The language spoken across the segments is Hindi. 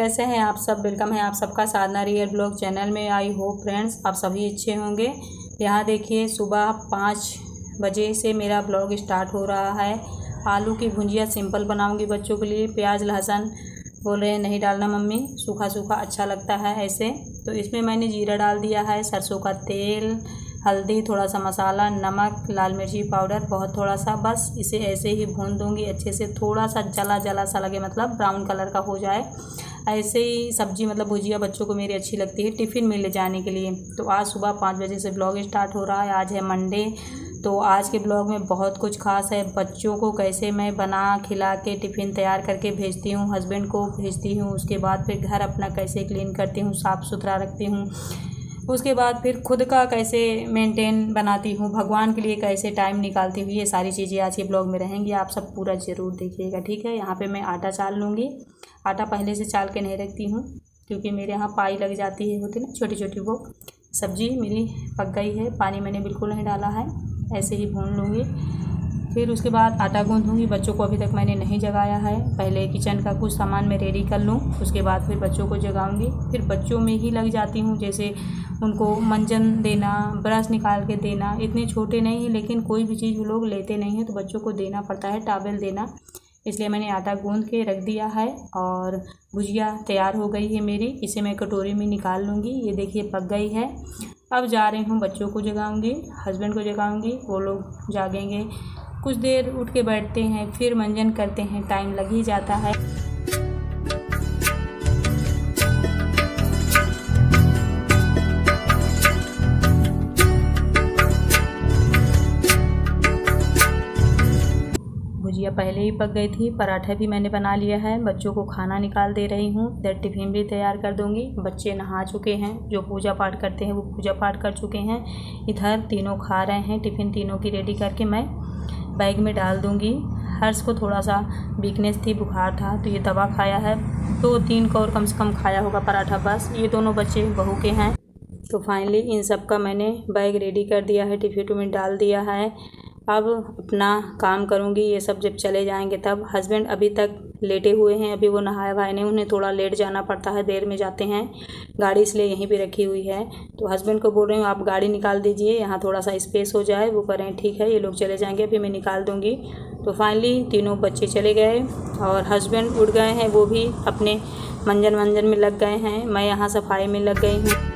कैसे हैं आप सब। वेलकम है आप सबका साधना रियल ब्लॉग चैनल में। आई होप फ्रेंड्स आप सभी अच्छे होंगे। यहाँ देखिए सुबह 5 बजे से मेरा ब्लॉग स्टार्ट हो रहा है। आलू की भुंजिया सिंपल बनाऊंगी बच्चों के लिए। प्याज लहसुन बोल रहे हैं नहीं डालना मम्मी, सूखा सूखा अच्छा लगता है ऐसे। तो इसमें मैंने जीरा डाल दिया है, सरसों का तेल, हल्दी, थोड़ा सा मसाला, नमक, लाल मिर्ची पाउडर बहुत थोड़ा सा, बस इसे ऐसे ही भून दूंगी अच्छे से। थोड़ा सा जला जला सा लगे, मतलब ब्राउन कलर का हो जाए। ऐसे ही सब्जी मतलब भुजिया बच्चों को मेरी अच्छी लगती है टिफ़िन में ले जाने के लिए। तो आज सुबह 5 बजे से ब्लॉग स्टार्ट हो रहा है। आज है मंडे। तो आज के ब्लॉग में बहुत कुछ खास है। बच्चों को कैसे मैं बना खिला के टिफ़िन तैयार करके भेजती हूँ, हस्बैंड को भेजती हूँ, उसके बाद फिर घर अपना कैसे क्लीन करती हूँ, साफ़ सुथरा रखती हूँ, उसके बाद फिर खुद का कैसे मेंटेन बनाती हूँ, भगवान के लिए कैसे टाइम निकालती हूँ, ये सारी चीज़ें आज के ब्लॉग में रहेंगी। आप सब पूरा ज़रूर देखिएगा, ठीक है। यहाँ पे मैं आटा चाल लूँगी। आटा पहले से चाल के नहीं रखती हूँ क्योंकि मेरे यहाँ पाई लग जाती है, होती ना छोटी छोटी। वो सब्ज़ी मेरी पक गई है, पानी मैंने बिल्कुल नहीं डाला है, ऐसे ही भून लूँगी। फिर उसके बाद आटा गूँथूँगी। बच्चों को अभी तक मैंने नहीं जगाया है। पहले किचन का कुछ सामान मैं रेडी कर लूँ, उसके बाद फिर बच्चों को जगाऊँगी। फिर बच्चों में ही लग जाती हूँ, जैसे उनको मंजन देना, ब्रश निकाल के देना। इतने छोटे नहीं हैं लेकिन कोई भी चीज़ वो लोग लेते नहीं हैं तो बच्चों को देना पड़ता है, टॉवल देना। इसलिए मैंने आटा गूँथ के रख दिया है और भुजिया तैयार हो गई है मेरी। इसे मैं कटोरी में निकाल लूँगी। ये देखिए पक गई है। अब जा रही हूँ, बच्चों को जगाऊँगी, हस्बैंड को जगाऊँगी, वो लोग जागेंगे। कुछ देर उठ के बैठते हैं, फिर मंजन करते हैं, टाइम लग ही जाता है। भुजिया पहले ही पक गई थी। पराठा भी मैंने बना लिया है। बच्चों को खाना निकाल दे रही हूँ, इधर टिफ़िन भी तैयार कर दूँगी। बच्चे नहा चुके हैं, जो पूजा पाठ करते हैं वो पूजा पाठ कर चुके हैं। इधर तीनों खा रहे हैं। टिफ़िन तीनों की रेडी करके मैं बैग में डाल दूँगी। हर्ष को थोड़ा सा वीकनेस थी, बुखार था, तो ये दवा खाया है। 2-3 को और कम से कम खाया होगा पराठा बस। ये दोनों बच्चे बहू के हैं। तो फाइनली इन सब का मैंने बैग रेडी कर दिया है, टिफ़िन में डाल दिया है। अब अपना काम करूँगी। ये सब जब चले जाएंगे तब। हस्बैंड अभी तक लेटे हुए हैं, अभी वो नहाए वहाए नहीं। उन्हें थोड़ा लेट जाना पड़ता है, देर में जाते हैं। गाड़ी इसलिए यहीं पे रखी हुई है। तो हस्बैंड को बोल रही हूँ आप गाड़ी निकाल दीजिए, यहाँ थोड़ा सा स्पेस हो जाए। वो करें ठीक है, ये लोग चले जाएंगे अभी मैं निकाल दूँगी। तो फाइनली तीनों बच्चे चले गए और हस्बैंड उठ गए हैं, वो भी अपने मंजन में लग गए हैं। मैं यहाँ सफाई में लग गई हूँ।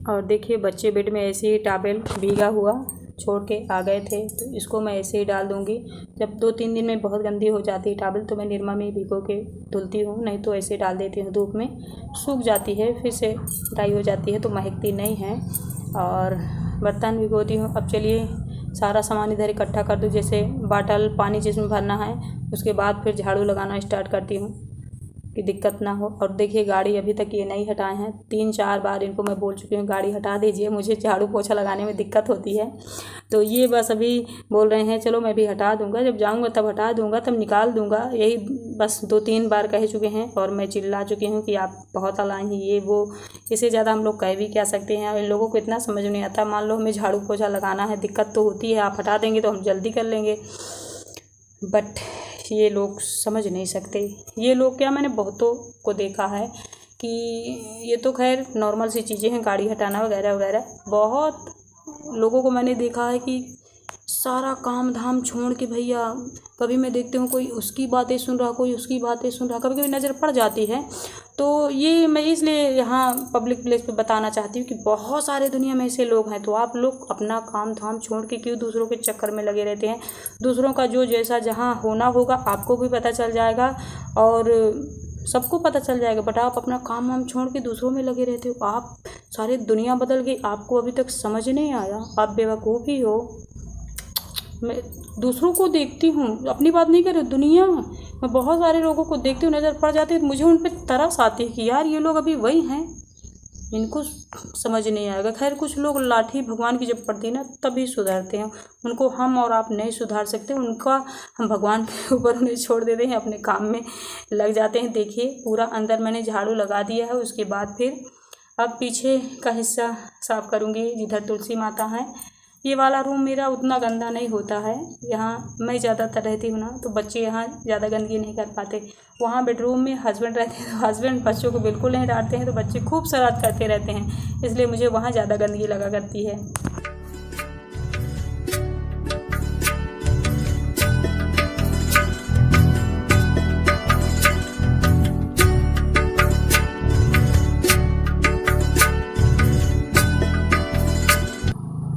और देखिए बच्चे बेड में ऐसे ही टॉवल भीगा हुआ छोड़ के आ गए थे, तो इसको मैं ऐसे ही डाल दूँगी। जब 2-3 दिन में बहुत गंदी हो जाती है टॉवल तो मैं निरमा में भिगो के धुलती हूँ, नहीं तो ऐसे डाल देती हूँ धूप में, सूख जाती है, फिर से ड्राई हो जाती है तो महकती नहीं है। और बर्तन भिगोती हूँ। अब चलिए सारा सामान इधर इकट्ठा कर दूँ, जैसे बाटल पानी जिसमें भरना है, उसके बाद फिर झाड़ू लगाना स्टार्ट करती हूँ कि दिक्कत ना हो। और देखिए गाड़ी अभी तक ये नहीं हटाए हैं। 3-4 बार इनको मैं बोल चुकी हूँ गाड़ी हटा दीजिए, मुझे झाड़ू पोछा लगाने में दिक्कत होती है। तो ये बस अभी बोल रहे हैं चलो मैं भी हटा दूँगा, जब जाऊँगा तब हटा दूँगा, तब निकाल दूँगा। यही बस 2-3 बार कह चुके हैं और मैं चिल्ला चुकी हूँ कि आप बहुत अलाए हैं, ये वो। इससे ज़्यादा हम लोग कह भी क्या सकते हैं। इन लोगों को इतना समझ नहीं आता। मान लो हमें झाड़ू पोछा लगाना है, दिक्कत तो होती है, आप हटा देंगे तो हम जल्दी कर लेंगे, बट ये लोग समझ नहीं सकते। ये लोग क्या, मैंने बहुतों को देखा है कि ये तो खैर नॉर्मल सी चीज़ें हैं, गाड़ी हटाना वगैरह वगैरह। बहुत लोगों को मैंने देखा है कि सारा काम धाम छोड़ के भैया, कभी मैं देखती हूँ कोई उसकी बातें सुन रहा, कोई उसकी बातें सुन रहा, कभी कभी नज़र पड़ जाती है। तो ये मैं इसलिए यहाँ पब्लिक प्लेस पे बताना चाहती हूँ कि बहुत सारे दुनिया में ऐसे लोग हैं। तो आप लोग अपना काम धाम छोड़ के क्यों दूसरों के चक्कर में लगे रहते हैं। दूसरों का जो जैसा जहाँ होना होगा आपको भी पता चल जाएगा और सबको पता चल जाएगा, बट आप अपना काम वाम छोड़ के दूसरों में लगे रहते हो। आप सारी दुनिया बदल गई, आपको अभी तक समझ नहीं आया, आप बेवकूफ़ ही हो। मैं दूसरों को देखती हूँ, अपनी बात नहीं कर रही, दुनिया मैं बहुत सारे लोगों को देखती हूँ, नज़र पड़ जाती है, मुझे उन पर तरस आती है कि यार ये लोग अभी वही हैं, इनको समझ नहीं आएगा। खैर कुछ लोग लाठी भगवान की जब पड़ती है ना तभी सुधरते हैं, उनको हम और आप नहीं सुधार सकते, उनका हम भगवान के ऊपर उन्हें छोड़ देते हैं, अपने काम में लग जाते हैं। देखिए पूरा अंदर मैंने झाड़ू लगा दिया है। उसके बाद फिर अब पीछे का हिस्सा साफ़ करूँगी जिधर तुलसी माता है। ये वाला रूम मेरा उतना गंदा नहीं होता है, यहाँ मैं ज़्यादातर रहती हूँ ना, तो बच्चे यहाँ ज़्यादा गंदगी नहीं कर पाते। वहाँ बेडरूम में हस्बैंड रहते हैं तो हस्बैंड बच्चों को बिल्कुल नहीं डांटते हैं, तो बच्चे खूब शरारत करते रहते हैं, इसलिए मुझे वहाँ ज़्यादा गंदगी लगा करती है।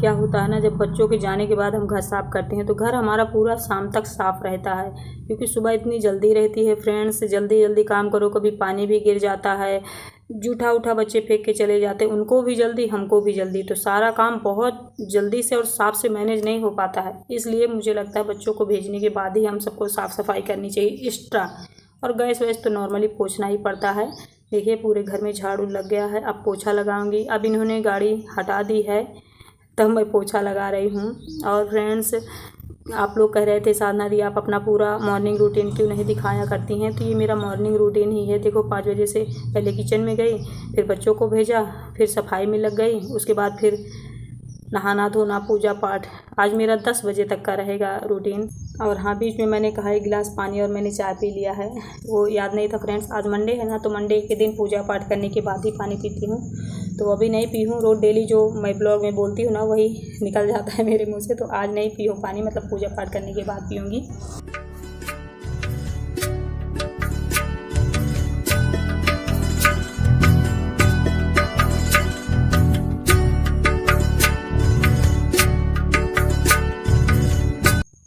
क्या होता है ना, जब बच्चों के जाने के बाद हम घर साफ़ करते हैं तो घर हमारा पूरा शाम तक साफ़ रहता है, क्योंकि सुबह इतनी जल्दी रहती है फ्रेंड्स, जल्दी जल्दी काम करो, कभी पानी भी गिर जाता है, जूठा उठा बच्चे फेंक के चले जाते हैं, उनको भी जल्दी हमको भी जल्दी, तो सारा काम बहुत जल्दी से और साफ से मैनेज नहीं हो पाता है। इसलिए मुझे लगता है बच्चों को भेजने के बाद ही हम सबको साफ़ सफाई करनी चाहिए एक्स्ट्रा। और गैस वैस तो नॉर्मली पोंछना ही पड़ता है। देखिए पूरे घर में झाड़ू लग गया है, अब पोछा लगाऊंगी। अब इन्होंने गाड़ी हटा दी है तब मैं पोछा लगा रही हूँ। और फ्रेंड्स, आप लोग कह रहे थे साधना दी आप अपना पूरा मॉर्निंग रूटीन क्यों नहीं दिखाया करती हैं, तो ये मेरा मॉर्निंग रूटीन ही है। देखो 5 बजे से पहले किचन में गई, फिर बच्चों को भेजा, फिर सफाई में लग गई, उसके बाद फिर नहाना धोना पूजा पाठ। आज मेरा 10 बजे तक का रहेगा रूटीन। और हाँ, बीच में मैंने कहा 1 गिलास पानी और मैंने चाय पी लिया है, वो याद नहीं था फ्रेंड्स। आज मंडे है ना, तो मंडे के दिन पूजा पाठ करने के बाद ही पानी पीती हूँ, तो अभी नहीं पी हूँ। रोज़ डेली जो मैं ब्लॉग में बोलती हूँ ना वही निकल जाता है मेरे मुँह से, तो आज नहीं पी हूँ पानी, मतलब पूजा पाठ करने के बाद पीऊँगी।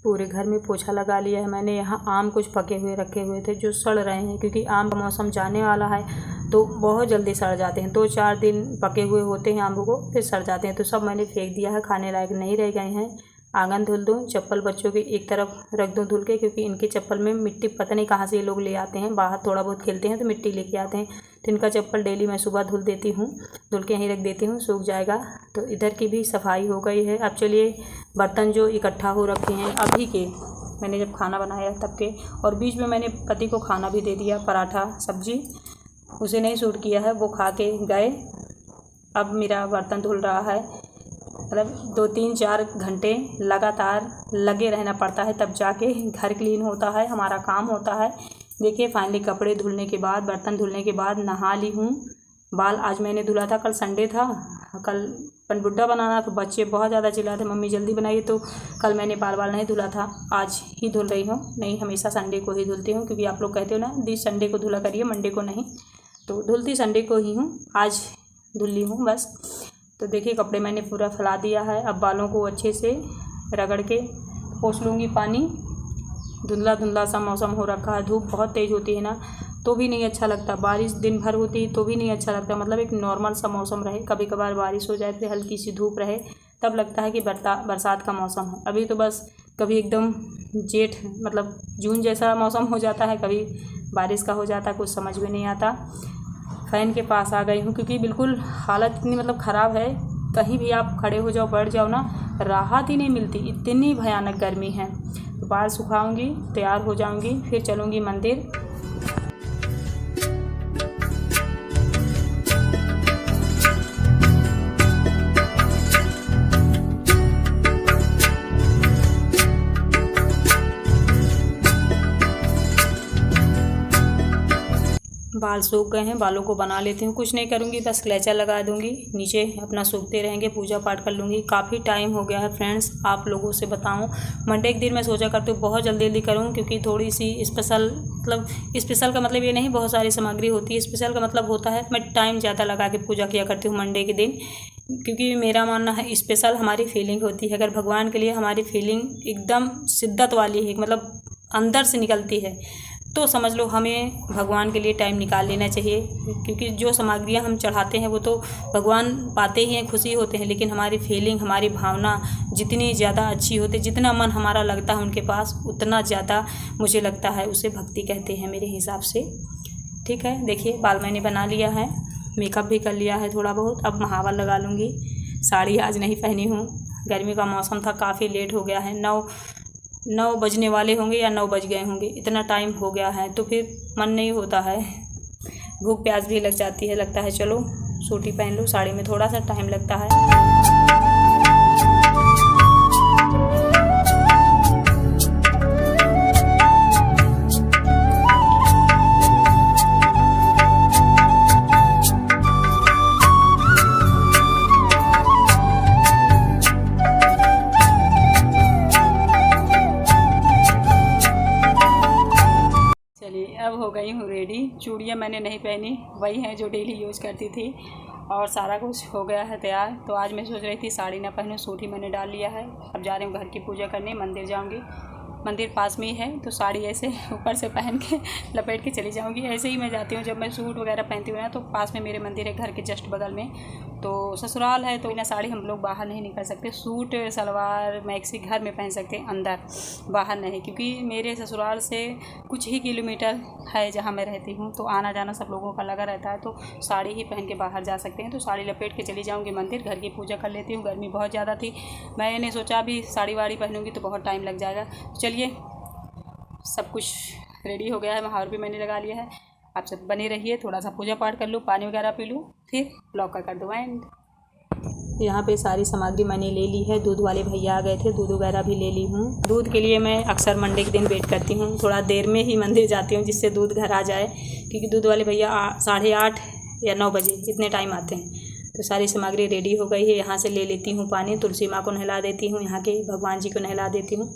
पूरे घर में पोछा लगा लिया है मैंने। यहाँ आम कुछ पके हुए रखे हुए थे जो सड़ रहे हैं, क्योंकि आम का मौसम जाने वाला है तो बहुत जल्दी सड़ जाते हैं। 2-4 दिन पके हुए होते हैं आम को, फिर सड़ जाते हैं, तो सब मैंने फेंक दिया है, खाने लायक नहीं रह गए हैं। आंगन धुल दूँ, चप्पल बच्चों के एक तरफ रख दूँ धुल के, क्योंकि इनके चप्पल में मिट्टी पता नहीं कहाँ से ये लोग ले आते हैं, बाहर थोड़ा बहुत खेलते हैं तो मिट्टी लेके आते हैं, तो इनका चप्पल डेली मैं सुबह धुल देती हूँ, धुल के यहीं रख देती हूँ, सूख जाएगा। तो इधर की भी सफाई हो गई है। अब चलिए बर्तन जो इकट्ठा हो रखे हैं अभी के, मैंने जब खाना बनाया तब के, और बीच में मैंने पति को खाना भी दे दिया, पराठा सब्जी, उसे नहीं सूट किया है, वो खा के गए। अब मेरा बर्तन धुल रहा है, मतलब 2-3-4 घंटे लगातार लगे रहना पड़ता है, तब जाके घर क्लीन होता है, हमारा काम होता है। देखिए फाइनली कपड़े धुलने के बाद, बर्तन धुलने के बाद नहा ली हूँ। बाल आज मैंने धुला था, कल संडे था, कल पनबुड्डा बनाना, तो बच्चे बहुत ज़्यादा चिल्लाते मम्मी जल्दी बनाइए, तो कल मैंने बाल नहीं धुला था, आज ही धुल रही हूँ। नहीं, हमेशा संडे को ही धुलती हूँ, क्योंकि आप लोग कहते हो ना दी संडे को धुला करिए, मंडे को नहीं, तो धुलती संडे को ही हूँ, आज धुल ली हूँ बस। तो देखिए कपड़े मैंने पूरा फैला दिया है। अब बालों को अच्छे से रगड़ के पोंछ लूँगी पानी। धुंधला धुंधला सा मौसम हो रखा है, धूप बहुत तेज़ होती है ना तो भी नहीं अच्छा लगता, बारिश दिन भर होती तो भी नहीं अच्छा लगता, मतलब एक नॉर्मल सा मौसम रहे, कभी कभार बारिश हो जाए, फिर हल्की सी धूप रहे, तब लगता है कि बरसात का मौसम है। अभी तो बस कभी एकदम जेठ मतलब जून जैसा मौसम हो जाता है, कभी बारिश का हो जाता है, कुछ समझ में नहीं आता। फ़ैन के पास आ गई हूँ, क्योंकि बिल्कुल हालत इतनी मतलब ख़राब है, कहीं भी आप खड़े हो जाओ बैठ जाओ ना, राहत ही नहीं मिलती, इतनी भयानक गर्मी है। तो बाल सुखाऊंगी, तैयार हो जाऊंगी, फिर चलूँगी मंदिर। बाल सूख गए हैं, बालों को बना लेती हूँ। कुछ नहीं करूँगी, बस क्लेचर लगा दूँगी, नीचे अपना सूखते रहेंगे, पूजा पाठ कर लूँगी। काफ़ी टाइम हो गया है फ्रेंड्स, आप लोगों से बताऊँ, मंडे के दिन मैं सोचा करती हूँ बहुत जल्दी जल्दी करूँ, क्योंकि थोड़ी सी स्पेशल का मतलब ये नहीं बहुत सारी सामग्री होती है, स्पेशल का मतलब होता है मैं टाइम ज़्यादा लगा के पूजा किया करती हूँ मंडे के दिन, क्योंकि मेरा मानना है स्पेशल हमारी फीलिंग होती है। अगर भगवान के लिए हमारी फीलिंग एकदम शिद्दत वाली है, मतलब अंदर से निकलती है, तो समझ लो हमें भगवान के लिए टाइम निकाल लेना चाहिए, क्योंकि जो सामग्रियाँ हम चढ़ाते हैं वो तो भगवान पाते ही हैं, खुशी होते हैं, लेकिन हमारी फीलिंग, हमारी भावना जितनी ज़्यादा अच्छी होती, जितना मन हमारा लगता है उनके पास, उतना ज़्यादा मुझे लगता है उसे भक्ति कहते हैं मेरे हिसाब से। ठीक है, देखिए बाल मैंने बना लिया है, मेकअप भी कर लिया है थोड़ा बहुत, अब महावर लगा लूँगी। साड़ी आज नहीं पहनी हूँ, गर्मी का मौसम था, काफ़ी लेट हो गया है, 9 बजने वाले होंगे या 9 बज गए होंगे, इतना टाइम हो गया है, तो फिर मन नहीं होता है, भूख प्यास भी लग जाती है, लगता है चलो सूटी पहन लो। साड़ी में थोड़ा सा टाइम लगता है। अब हो गई हूँ रेडी। चूड़ियाँ मैंने नहीं पहनी, वही हैं जो डेली यूज़ करती थी, और सारा कुछ हो गया है तैयार। तो आज मैं सोच रही थी साड़ी ना पहनूँ, सूट ही मैंने डाल लिया है। अब जा रही हूँ घर की पूजा करने, मंदिर जाऊँगी। मंदिर पास में ही है, तो साड़ी ऐसे ऊपर से पहन के लपेट के चली जाऊँगी। ऐसे ही मैं जाती हूँ जब मैं सूट वगैरह पहनती हूँ ना, तो पास में मेरे मंदिर है घर के जस्ट बगल में। तो ससुराल है, तो बिना साड़ी हम लोग बाहर नहीं निकल सकते। सूट सलवार मैक्सी घर में पहन सकते हैं, अंदर बाहर नहीं, क्योंकि मेरे ससुराल से कुछ ही किलोमीटर है जहाँ मैं रहती हूँ, तो आना जाना सब लोगों का लगा रहता है। तो साड़ी ही पहन के बाहर जा सकते हैं। तो साड़ी लपेट के चली जाऊँगी मंदिर, घर की पूजा कर लेती हूँ। गर्मी बहुत ज़्यादा थी, मैंने सोचा अभी साड़ी वाड़ी पहनूँगी तो बहुत टाइम लग जाएगा। चलिए, सब कुछ रेडी हो गया है, महावर भी मैंने लगा लिया है। आप सब बने रहिए, थोड़ा सा पूजा पाठ कर लूँ, पानी वगैरह पी लूँ, फिर ब्लॉग का कर दूँ एंड। यहाँ पे सारी सामग्री मैंने ले ली है। दूध वाले भैया आ गए थे, दूध वगैरह भी ले ली हूँ। दूध के लिए मैं अक्सर मंडे के दिन वेट करती हूँ, थोड़ा देर में ही मंदिर जाती हूँ जिससे दूध घर आ जाए, क्योंकि दूध वाले भैया 8:30 या 9 बजे इतने टाइम आते हैं। तो सारी सामग्री रेडी हो गई है। यहाँ से ले लेती हूँ पानी, तुलसी माँ को नहला देती हूँ, यहाँ के भगवान जी को नहला देती हूँ।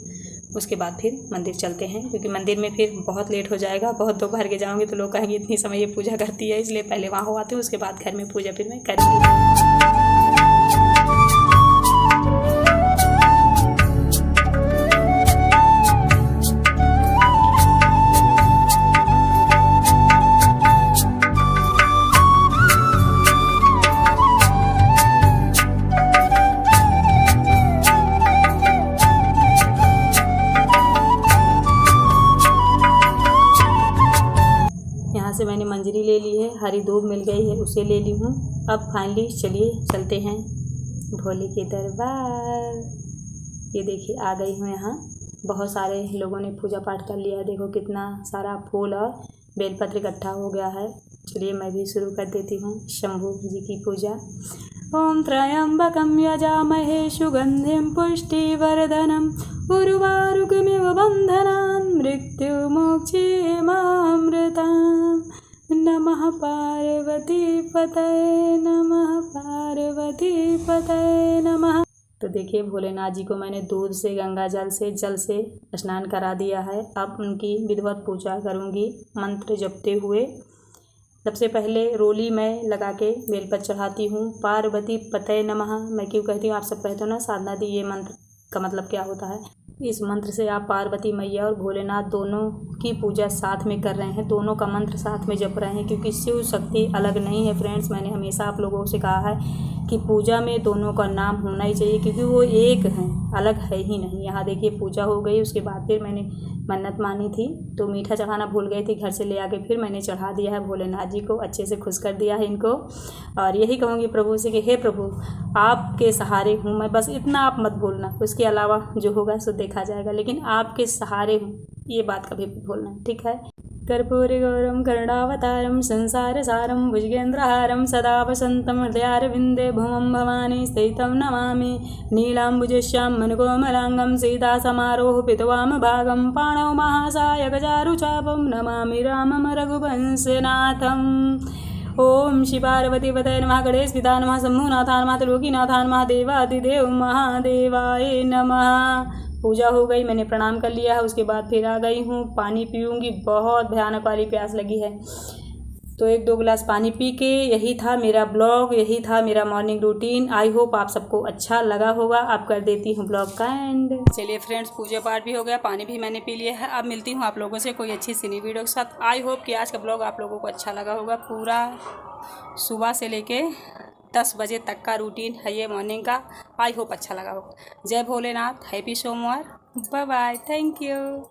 उसके बाद फिर मंदिर चलते हैं, क्योंकि मंदिर में फिर बहुत लेट हो जाएगा। बहुत दोपहर के जाऊँगी तो लोग कहेंगे इतनी समय ये पूजा करती है, इसलिए पहले वहाँ हो आती हूँ, उसके बाद घर में पूजा फिर मैं करूँगी। से मैंने मंजरी ले ली है, हरी दूब मिल गई है, उसे ले ली हूँ। अब फाइनली चलिए चलते हैं भोले के दरबार। ये देखिए आ गई हूँ यहाँ। बहुत सारे लोगों ने पूजा पाठ कर लिया है, देखो कितना सारा फूल और बेलपत्र इकट्ठा हो गया है। चलिए मैं भी शुरू कर देती हूँ शंभू जी की पूजा। ओम त्र्यंबकं यजामहे सुगंधिं पुष्टिवर्धनम् उर्वारुकमिव बन्धनान् मृत्युमोक्षेमामृताम्। नमः पार्वती पतये नमः, पार्वती पतये नमः। तो देखिए भोलेनाथ जी को मैंने दूध से, गंगा जल से स्नान करा दिया है। अब उनकी विधिवत पूजा करूँगी मंत्र जपते हुए। सबसे पहले रोली में लगा के बेलपत्र चढ़ाती हूँ। पार्वती पतये नमः मैं क्यों कहती हूँ, आप सब कहते हो ना साधना दी, ये मंत्र का मतलब क्या होता है। इस मंत्र से आप पार्वती मैया और भोलेनाथ दोनों की पूजा साथ में कर रहे हैं, दोनों का मंत्र साथ में जप रहे हैं, क्योंकि शिव शक्ति अलग नहीं है फ्रेंड्स। मैंने हमेशा आप लोगों से कहा है कि पूजा में दोनों का नाम होना ही चाहिए, क्योंकि वो एक हैं, अलग है ही नहीं। यहाँ देखिए पूजा हो गई, उसके बाद फिर मैंने मन्नत मानी थी तो मीठा चढ़ाना भूल गई थी, घर से ले आके फिर मैंने चढ़ा दिया है भोलेनाथ जी को। अच्छे से खुश कर दिया है इनको, और यही कहूँगी प्रभु से कि हे प्रभु आपके सहारे हूँ मैं, बस इतना आप मत भूलना, उसके अलावा जो होगा सो देखा जाएगा, लेकिन आपके सहारे हूँ, ये बात कभी मत भूलना, ठीक है। कर्पूरी गौरम करुणावतारम संसार सारम भुजगेन्द्रहारम सदा वसंतम हृदयारविंदे भुवं भवानी स्थितं नमामि। नीलाम्बुजश्याम मनकोमलांगम सीता समारोह पितवाम भागम पाणौ महासायक चारुचापम नमामि रामम रघुवंशनाथम। ओम श्री पार्वती पतये नमः, गणेश पिता नमः, शंभुनाथा नमः, त्रिलोकीनाथा नमः, देवादिदेव महादेवाय नमः। पूजा हो गई, मैंने प्रणाम कर लिया है। उसके बाद फिर आ गई हूँ, पानी पीऊँगी, बहुत भयानक वाली प्यास लगी है। तो 1-2 गिलास पानी पी के, यही था मेरा ब्लॉग, यही था मेरा मॉर्निंग रूटीन। आई होप आप सबको अच्छा लगा होगा। अब कर देती हूँ ब्लॉग का एंड। चलिए फ्रेंड्स, पूजा पाठ भी हो गया, पानी भी मैंने पी लिया है। अब मिलती हूँ आप लोगों से कोई अच्छी सी नई वीडियो के साथ। आई होप कि आज का ब्लॉग आप लोगों को अच्छा लगा होगा। पूरा सुबह से लेके 10 बजे तक का रूटीन है ये मॉर्निंग का। आई होप अच्छा लगा होगा। जय भोलेनाथ, हैप्पी सोमवार, बाय बाय, थैंक यू।